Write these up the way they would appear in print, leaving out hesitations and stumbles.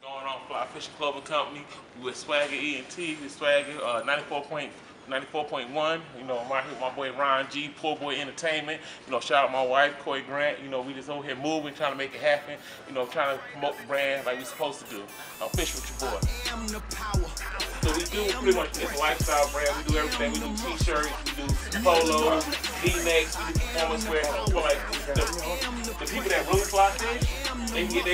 Going on Fly Fishing Clothing Company. We with Swagga E&T, with Swagga 94.1. You know, I'm out here with my boy Ron G, Poor Boy Entertainment. You know, shout out my wife, Coy Grant. You know, we just over here moving, trying to make it happen. You know, trying to promote the brand like we supposed to do. I'm fishing with your boy. So we do pretty much, it's a lifestyle brand. We do everything. We do t-shirts, we do polos, V-necks, we do performance wear. So like the people that really fly fish, they can get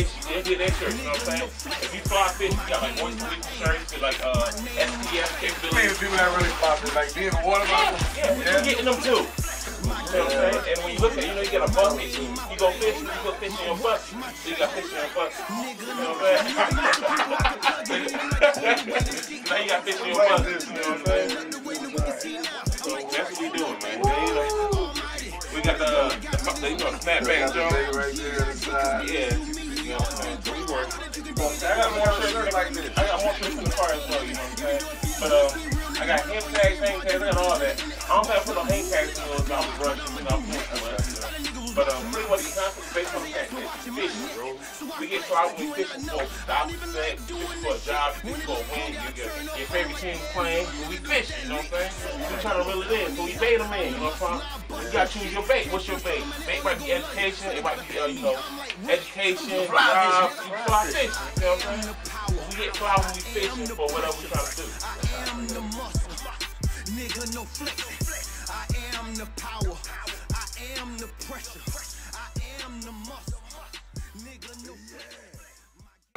their shirts, you know what I'm saying? If you fly fish, you got like moisture shirts with like SPF capability. People that really fly fish, like being a water bottle. Yeah, we're getting them too. You know what I'm saying? And when you look at, you know, you get a bucket, you go fishing, you go fish in your butt, so you got fish in your butt. You know what I'm saying? Now you got fish in your butt, you know what I'm saying? So that's what we doing, man. You know, we got the snapback jump. Right there on the side. Yeah, you know what I'm saying? So we work. I got more shirts like this. I got more shirts in the car as well, you know what I'm saying? But I got hand tags, hang tags, I got all that. I don't think I put no hang tags in those, I'm brushing, you know, I'm doing. But pretty much the concept is based on the fact that fishing, bro. We get caught when we fishing for stop set, fishing for a job, fishing for a win, you get your favorite team playing, but we fishing, you know what I'm saying? We trying to reel it in, so we bait them in, you know what I'm saying? You gotta choose your bait. What's your bait? Bait might be education, it might be, you know, education, jobs, you fly fishing, you know what I'm saying? We get fly when we fishing for whatever we trying to do. Nigga, no flex. I am the power. I am the pressure. I am the muscle. Nigga, no flex.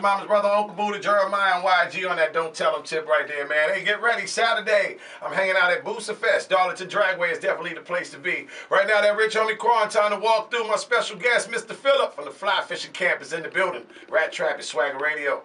Mama's brother, Uncle Buddha, Jeremiah, and YG on that Don't Tell Him tip right there, man. Hey, get ready. Saturday, I'm hanging out at Booster Fest. Darlington Dragway is definitely the place to be. Right now, that rich homie Quarantine to walk through. My special guest, Mr. Phillip from the Fly Fishing Camp, is in the building. Rat Trap is Swagga Radio.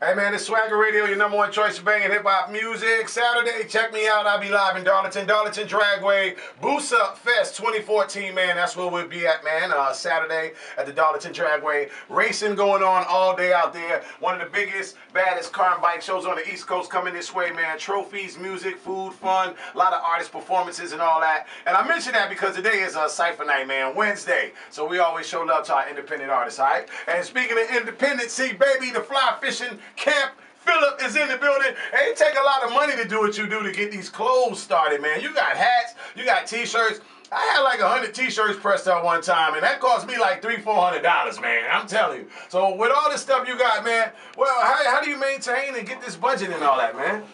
Hey man, it's Swagga Radio, your #1 choice for banging hip-hop music. Saturday, check me out. I'll be live in Darlington Dragway, Boost Up Fest 2014, man. That's where we'll be at, man. Saturday at the Darlington Dragway. Racing going on all day out there. One of the biggest, baddest car and bike shows on the East Coast coming this way, man. Trophies, music, food, fun, a lot of artist performances and all that. And I mention that because today is a Cypher Night, man, Wednesday. So we always show love to our independent artists, all right? And speaking of independency, baby, the Fly Fishing Camp, Phillip is in the building. It take a lot of money to do what you do to get these clothes started, man. You got hats, you got t-shirts. I had like 100 t-shirts pressed out one time, and that cost me like $300-400, man. I'm telling you. So with all this stuff you got, man, well, how do you maintain and get this budget and all that, man?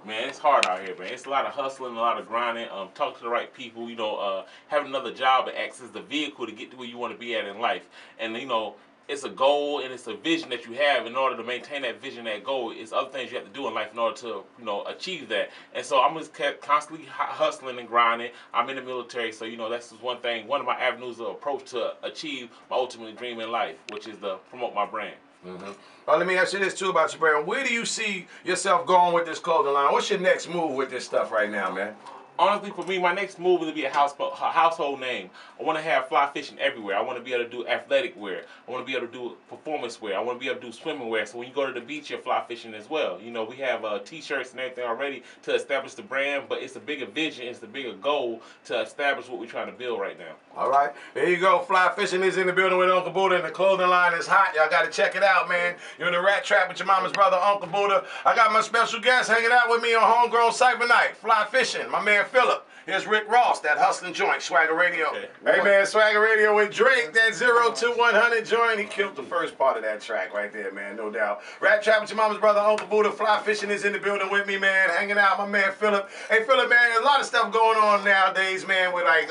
Man, it's hard out here, man. It's a lot of hustling, a lot of grinding. Talk to the right people. You know, having another job that acts as the vehicle to get to where you want to be at in life. And you know, it's a goal and it's a vision that you have. In order to maintain that vision, that goal, it's other things you have to do in life in order to, you know, achieve that. And so I'm just constantly hustling and grinding. I'm in the military, so you know that's just one thing, one of my avenues of approach to achieve my ultimate dream in life, which is to promote my brand. Well, let me ask you this too about your brand. Where do you see yourself going with this clothing line? What's your next move with this stuff right now, man? Honestly, for me, my next move is to be a household name. I want to have fly fishing everywhere. I want to be able to do athletic wear. I want to be able to do performance wear. I want to be able to do swimming wear. So when you go to the beach, you're fly fishing as well. You know, we have t-shirts and everything already to establish the brand, but it's a bigger vision, it's a bigger goal to establish what we're trying to build right now. All right, there you go. Fly Fishing is in the building with Uncle Buddha, and the clothing line is hot. Y'all got to check it out, man. You're in the Rat Trap with your mama's brother, Uncle Buddha. I got my special guest hanging out with me on Homegrown Cypher Night, Fly Fishing, my man Phillip. Here's Rick Ross, that hustling joint, Swagga Radio. Okay. Hey man, Swagga Radio with Drake, that 0 to 100 joint. He killed the first part of that track right there, man, no doubt. Rat Trap with your mama's brother, Uncle Buddha. Fly Fishing is in the building with me, man, hanging out, my man Phillip. Hey Phillip, man, there's a lot of stuff going on nowadays, man, with like,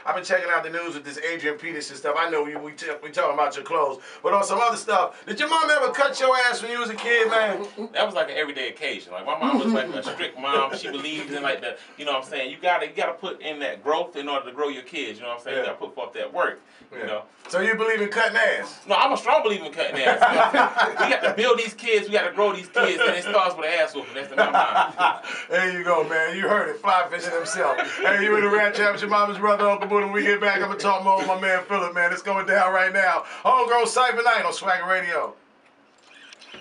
I've been checking out the news with this Adrian Peterson stuff. I know we talking about your clothes, but on some other stuff. Did your mom ever cut your ass when you was a kid, man? That was like an everyday occasion. Like my mom was like a strict mom. She believed in like the, you know what I'm saying, you gotta put in that growth in order to grow your kids, you know what I'm saying? You gotta put forth that work, you know. So you believe in cutting ass? No, I'm a strong believer in cutting ass. You know what I'm saying? We got to build these kids, we got to grow these kids, and it starts with an ass whooping. That's in my mind. There you go, man. You heard it. Fly Fishing himself. Hey, you in the Rat Trap with your mama's brother, Uncle Buddha. When we get back, I'm going to talk more with my man Phillip, man. It's going down right now. Homegrown Cypher Night on Swagga Radio.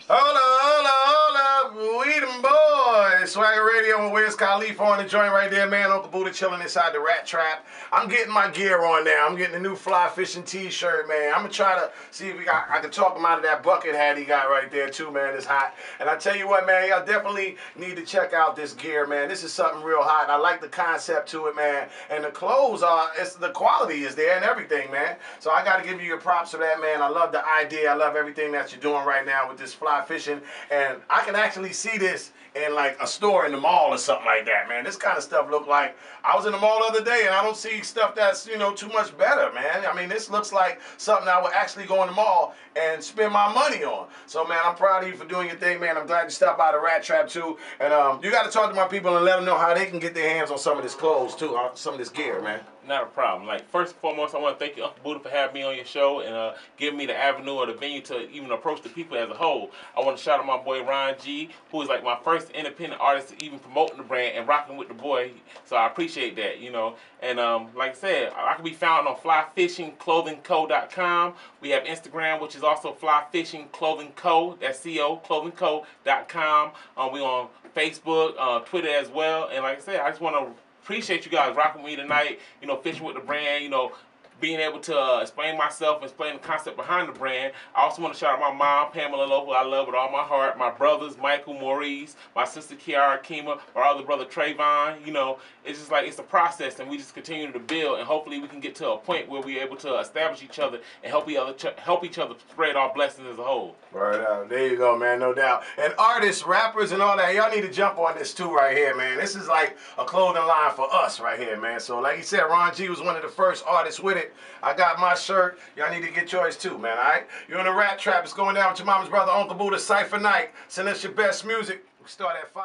Hold up, hold up, hold up. We them boys. Swagga Radio with Wiz Khalifa on the joint right there, man. Uncle Buddha chilling inside the rat trap. I'm getting my gear on now. I'm getting the new fly fishing t-shirt, man. I'm gonna try to see if I can talk him out of that bucket hat he got right there too, man. It's hot. And I tell you what, man, y'all definitely need to check out this gear, man. This is something real hot. I like the concept to it, man. And the clothes are, the quality is there and everything, man. So I gotta give you your props for that, man. I love the idea. I love everything that you're doing right now with this fly fishing. And I can actually see this in like a store in the mall or something like that, man. This kind of stuff look like, I was in the mall the other day and I don't see stuff that's, you know, too much better, man. I mean, this looks like something I would actually go in the mall and spend my money on. So, man, I'm proud of you for doing your thing, man. I'm glad you stopped by the Rat Trap, too. And you got to talk to my people and let them know how they can get their hands on some of this clothes, too, some of this gear, man. Not a problem. Like, first and foremost, I want to thank you, Uncle Buddha, for having me on your show and giving me the avenue or the venue to even approach the people as a whole. I want to shout out my boy Ron G, who is like my first independent artist to even promoting the brand and rocking with the boy. So I appreciate that, you know. And like I said, I can be found on flyfishingclothingco.com. We have Instagram, which is also flyfishingclothingco. That's C-O, clothingco.com. We on Facebook, Twitter as well. And like I said, I just want to appreciate you guys rocking with me tonight, you know, fishing with the brand, you know, being able to explain myself, explain the concept behind the brand. I also want to shout out my mom, Pamela Lowe, who I love with all my heart, my brothers, Michael, Maurice, my sister, Kiara, Kima, my other brother, Trayvon. You know, it's just like, it's a process, and we just continue to build, and hopefully we can get to a point where we're able to establish each other and help each other spread our blessings as a whole. Right out. There you go, man, no doubt. And artists, rappers, and all that, y'all need to jump on this too right here, man. This is like a clothing line for us right here, man. So like you said, Ron G was one of the first artists with it. I got my shirt. Y'all need to get yours too, man, all right? You're in the Rat Trap. It's going down with your mama's brother, Uncle Buddha, Cypher Night. Send us your best music. We start at 5.